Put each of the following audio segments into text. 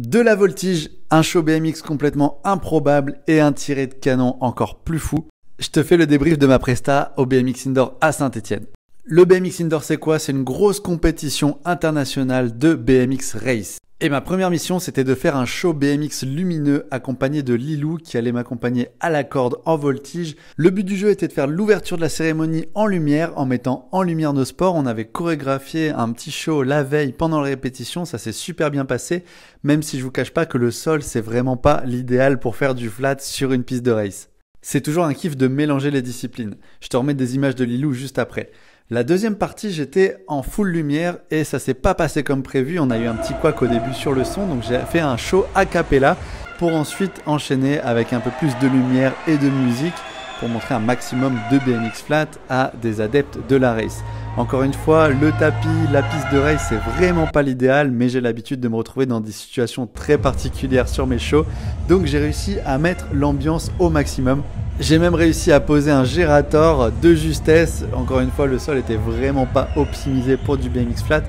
De la voltige, un show BMX complètement improbable et un tiré de canon encore plus fou. Je te fais le débrief de ma presta au BMX Indoor à Saint-Etienne. Le BMX Indoor, c'est quoi? C'est une grosse compétition internationale de BMX Race. Et ma première mission, c'était de faire un show BMX lumineux accompagné de Lilou qui allait m'accompagner à la corde en voltige. Le but du jeu était de faire l'ouverture de la cérémonie en lumière, en mettant en lumière nos sports. On avait chorégraphié un petit show la veille pendant les répétitions, ça s'est super bien passé, même si je vous cache pas que le sol, c'est vraiment pas l'idéal pour faire du flat sur une piste de race. C'est toujours un kiff de mélanger les disciplines. Je te remets des images de Lilou juste après. La deuxième partie, j'étais en full lumière et ça s'est pas passé comme prévu. On a eu un petit couac au début sur le son, donc j'ai fait un show a cappella pour ensuite enchaîner avec un peu plus de lumière et de musique pour montrer un maximum de BMX flat à des adeptes de la race. Encore une fois, le tapis, la piste de race, c'est vraiment pas l'idéal, mais j'ai l'habitude de me retrouver dans des situations très particulières sur mes shows, donc j'ai réussi à mettre l'ambiance au maximum. J'ai même réussi à poser un gérator de justesse. Encore une fois, le sol était vraiment pas optimisé pour du BMX flat,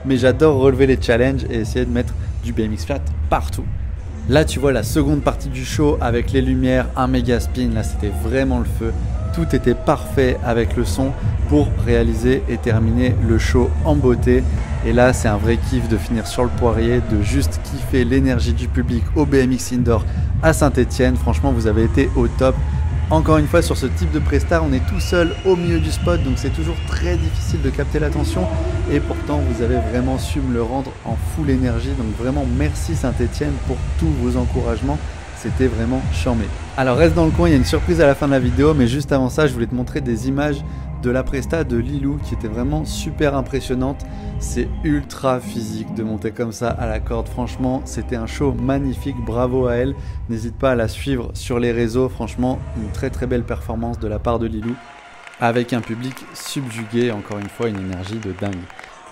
mais j'adore relever les challenges et essayer de mettre du BMX flat partout. Là, tu vois la seconde partie du show avec les lumières, un méga spin. Là, c'était vraiment le feu. Tout était parfait avec le son pour réaliser et terminer le show en beauté. Et là, c'est un vrai kiff de finir sur le poirier, de juste kiffer l'énergie du public au BMX Indoor à Saint-Etienne. Franchement, vous avez été au top. Encore une fois, sur ce type de presta, on est tout seul au milieu du spot, donc c'est toujours très difficile de capter l'attention. Et pourtant, vous avez vraiment su me le rendre en full énergie. Donc vraiment, merci Saint-Etienne pour tous vos encouragements. C'était vraiment charmé. Alors reste dans le coin, il y a une surprise à la fin de la vidéo, mais juste avant ça, je voulais te montrer des images de la presta de Lilou qui était vraiment super impressionnante. C'est ultra physique de monter comme ça à la corde. Franchement, c'était un show magnifique. Bravo à elle. N'hésite pas à la suivre sur les réseaux. Franchement, une très très belle performance de la part de Lilou avec un public subjugué. Encore une fois, une énergie de dingue.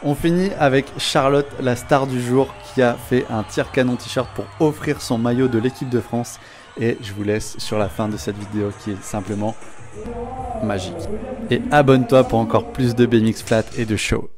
On finit avec Charlotte, la star du jour, qui a fait un tir canon t-shirt pour offrir son maillot de l'équipe de France. Et je vous laisse sur la fin de cette vidéo qui est simplement magique. Et abonne-toi pour encore plus de BMX flat et de show.